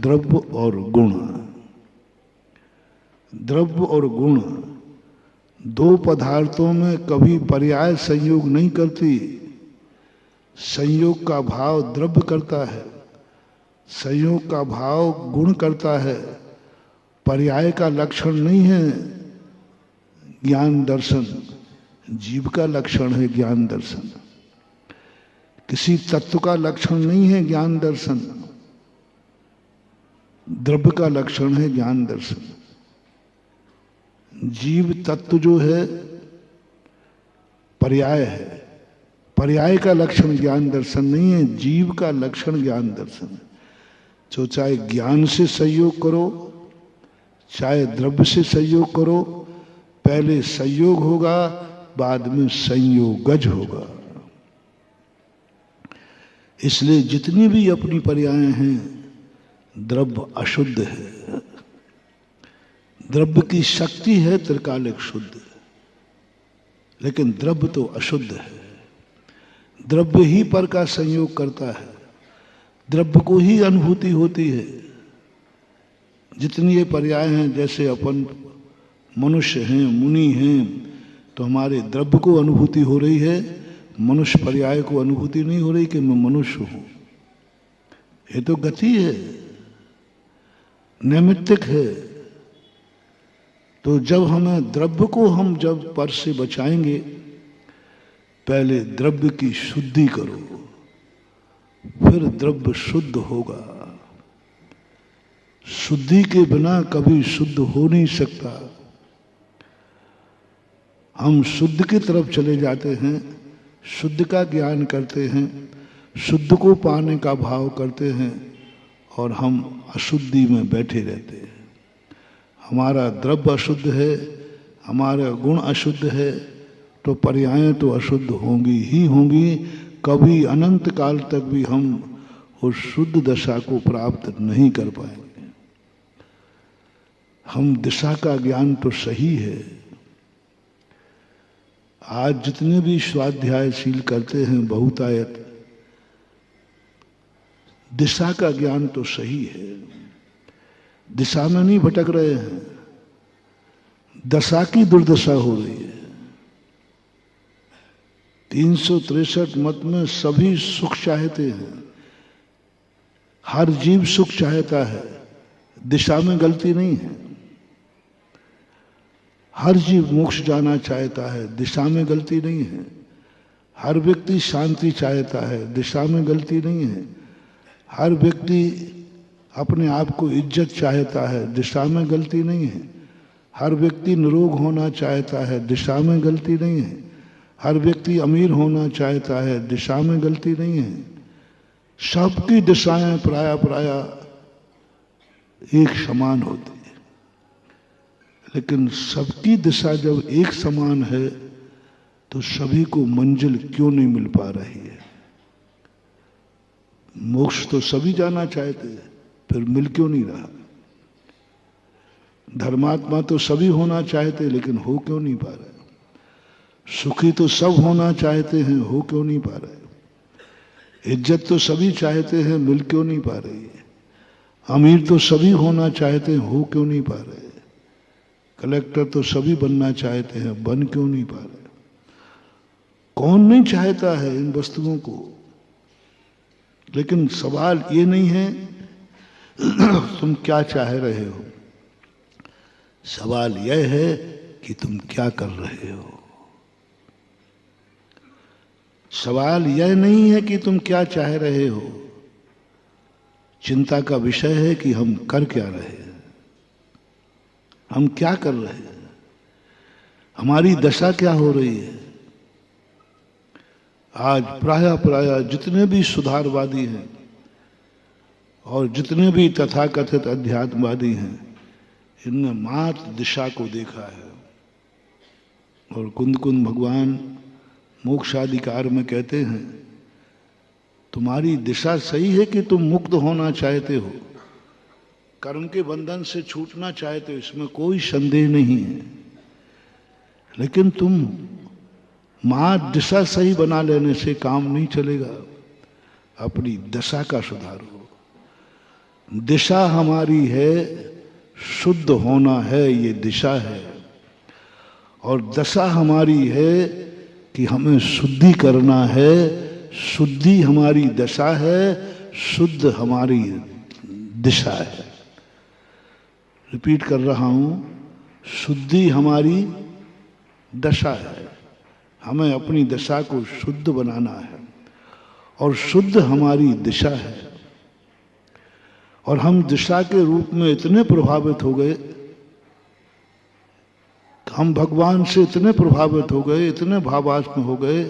द्रव्य और गुण। द्रव्य और गुण दो पदार्थों में कभी पर्याय संयोग नहीं करती। संयोग का भाव द्रव्य करता है, संयोग का भाव गुण करता है। पर्याय का लक्षण नहीं है ज्ञान दर्शन, जीव का लक्षण है ज्ञान दर्शन। किसी तत्व का लक्षण नहीं है ज्ञान दर्शन, द्रव्य का लक्षण है ज्ञान दर्शन। जीव तत्व जो है पर्याय है, पर्याय का लक्षण ज्ञान दर्शन नहीं है, जीव का लक्षण ज्ञान दर्शन है। तो चाहे ज्ञान से संयोग करो, चाहे द्रव्य से संयोग करो, पहले संयोग होगा, बाद में संयोगज होगा। इसलिए जितनी भी अपनी पर्याय हैं, द्रव्य अशुद्ध है। द्रव्य की शक्ति है त्रिकालिक शुद्ध, लेकिन द्रव्य तो अशुद्ध है। द्रव्य ही पर का संयोग करता है, द्रव्य को ही अनुभूति होती है। जितनी ये पर्याय हैं, जैसे अपन मनुष्य हैं, मुनि हैं, तो हमारे द्रव्य को अनुभूति हो रही है, मनुष्य पर्याय को अनुभूति नहीं हो रही कि मैं मनुष्य हूं। ये तो गति है, नैमित्तिक है। तो जब हमें द्रव्य को हम जब पर से बचाएंगे, पहले द्रव्य की शुद्धि करो, फिर द्रव्य शुद्ध होगा। शुद्धि के बिना कभी शुद्ध हो नहीं सकता। हम शुद्ध की तरफ चले जाते हैं, शुद्ध का ज्ञान करते हैं, शुद्ध को पाने का भाव करते हैं, और हम अशुद्धि में बैठे रहते हैं। हमारा द्रव्य अशुद्ध है, हमारा गुण अशुद्ध है, तो पर्यायें तो अशुद्ध होंगी ही होंगी। कभी अनंत काल तक भी हम उस शुद्ध दशा को प्राप्त नहीं कर पाएंगे। हम दिशा का ज्ञान तो सही है। आज जितने भी स्वाध्यायशील करते हैं बहुतायत, दिशा का ज्ञान तो सही है, दिशा में नहीं भटक रहे हैं, दशा की दुर्दशा हो रही है। 363 मत में सभी सुख चाहते हैं, हर जीव सुख चाहता है, दिशा में गलती नहीं है। हर जीव मोक्ष जाना चाहता है, दिशा में गलती नहीं है। हर व्यक्ति शांति चाहता है, दिशा में गलती नहीं है। हर व्यक्ति अपने आप को इज्जत चाहता है, दिशा में गलती नहीं है। हर व्यक्ति निरोग होना चाहता है, दिशा में गलती नहीं है। हर व्यक्ति अमीर होना चाहता है, दिशा में गलती नहीं है। सबकी दिशाएं प्राय एक समान होती है, लेकिन सबकी दिशा जब एक समान है तो सभी को मंजिल क्यों नहीं मिल पा रही है? मोक्ष तो सभी जाना चाहते हैं, फिर मिल क्यों नहीं रहा? धर्मात्मा तो सभी होना चाहते, लेकिन हो क्यों नहीं पा रहे? सुखी तो सब होना चाहते हैं, हो क्यों नहीं पा रहे? इज्जत तो सभी चाहते हैं, मिल क्यों नहीं पा रही है? अमीर तो सभी होना चाहते हैं, हो क्यों नहीं पा रहे? कलेक्टर तो सभी बनना चाहते हैं, बन क्यों नहीं पा रहे? कौन नहीं चाहता है इन वस्तुओं को? लेकिन सवाल ये नहीं है तुम क्या चाह रहे हो, सवाल यह है कि तुम क्या कर रहे हो। सवाल यह नहीं है कि तुम क्या चाह रहे हो, चिंता का विषय है कि हम कर क्या रहे हैं, हम क्या कर रहे हैं, हमारी दशा क्या हो रही है। आज प्राय जितने भी सुधारवादी हैं और जितने भी तथाकथित अध्यात्मवादी हैं, इनने मात्र दिशा को देखा है। और कुंद भगवान मोक्षाधिकार में कहते हैं, तुम्हारी दिशा सही है कि तुम मुक्त होना चाहते हो, कर्म के बंधन से छूटना चाहते हो, इसमें कोई संदेह नहीं है। लेकिन तुम मां दिशा सही बना लेने से काम नहीं चलेगा। अपनी दशा का सुधारो। दिशा हमारी है, शुद्ध होना है ये दिशा है, और दशा हमारी है कि हमें शुद्धि करना है, शुद्धि हमारी दशा है, शुद्ध हमारी दिशा है। रिपीट कर रहा हूं, शुद्धि हमारी दशा है, हमें अपनी दशा को शुद्ध बनाना है, और शुद्ध हमारी दिशा है। और हम दिशा के रूप में इतने प्रभावित हो गए, हम भगवान से इतने प्रभावित हो गए, इतने भावात्म हो गए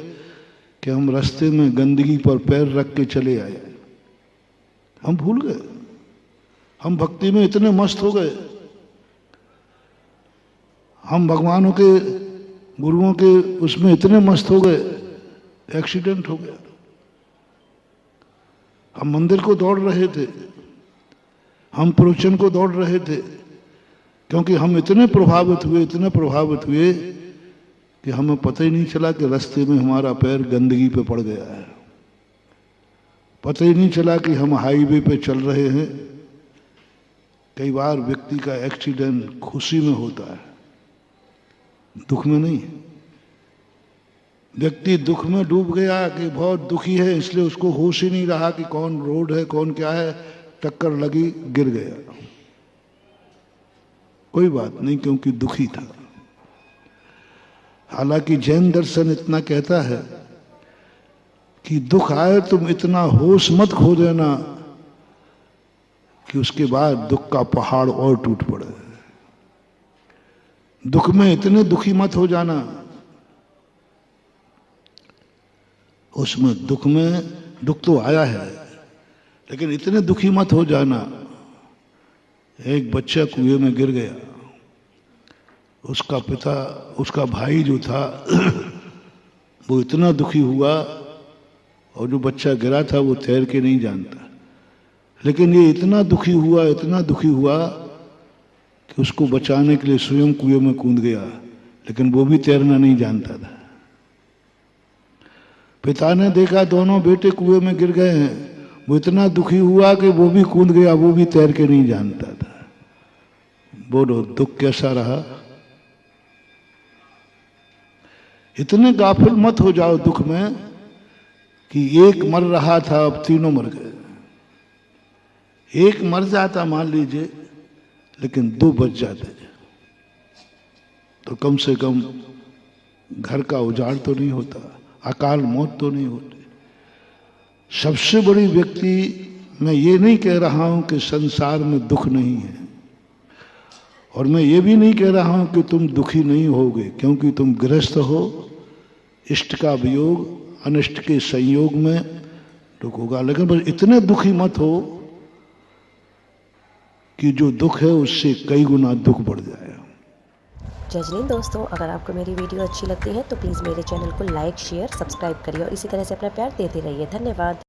कि हम रास्ते में गंदगी पर पैर रख के चले आए। हम भूल गए, हम भक्ति में इतने मस्त हो गए, हम भगवानों के गुरुओं के उसमें इतने मस्त हो गए, एक्सीडेंट हो गया। हम मंदिर को दौड़ रहे थे, हम प्रवचन को दौड़ रहे थे, क्योंकि हम इतने प्रभावित हुए, इतने प्रभावित हुए कि हमें पता ही नहीं चला कि रास्ते में हमारा पैर गंदगी पे पड़ गया है। पता ही नहीं चला कि हम हाईवे पे चल रहे हैं। कई बार व्यक्ति का एक्सीडेंट खुशी में होता है, दुख में नहीं। व्यक्ति दुख में डूब गया कि बहुत दुखी है, इसलिए उसको होश ही नहीं रहा कि कौन रोड है, कौन क्या है, टक्कर लगी, गिर गया। कोई बात नहीं, क्योंकि दुखी था। हालांकि जैन दर्शन इतना कहता है कि दुख आए तुम इतना होश मत खो देना कि उसके बाद दुख का पहाड़ और टूट पड़े। दुख में इतने दुखी मत हो जाना, उसमें दुख में दुख तो आया है, लेकिन इतने दुखी मत हो जाना। एक बच्चा कुएं में गिर गया, उसका पिता, उसका भाई जो था वो इतना दुखी हुआ, और जो बच्चा गिरा था वो तैर के नहीं जानता, लेकिन ये इतना दुखी हुआ, इतना दुखी हुआ कि उसको बचाने के लिए स्वयं कुएं में कूद गया, लेकिन वो भी तैरना नहीं जानता था। पिता ने देखा दोनों बेटे कुएं में गिर गए हैं, वो इतना दुखी हुआ कि वो भी कूद गया, वो भी तैर के नहीं जानता था। बोलो दुख कैसा रहा। इतने गाफिल मत हो जाओ दुख में कि एक मर रहा था, अब तीनों मर गए। एक मर जाता मान लीजिए, लेकिन दो बच जाते तो कम से कम घर का उजाड़ तो नहीं होता, अकाल मौत तो नहीं होती। सबसे बड़ी व्यक्ति, मैं ये नहीं कह रहा हूं कि संसार में दुख नहीं है, और मैं ये भी नहीं कह रहा हूं कि तुम दुखी नहीं होगे, क्योंकि तुम गृहस्थ हो। इष्ट का वियोग, अनिष्ट के संयोग में दुख होगा, लेकिन बस इतने दुखी मत हो कि जो दुख है उससे कई गुना दुख बढ़ जाए। जजनीन दोस्तों, अगर आपको मेरी वीडियो अच्छी लगती है तो प्लीज़ मेरे चैनल को लाइक, शेयर, सब्सक्राइब करिए और इसी तरह से अपना प्यार देते रहिए। धन्यवाद।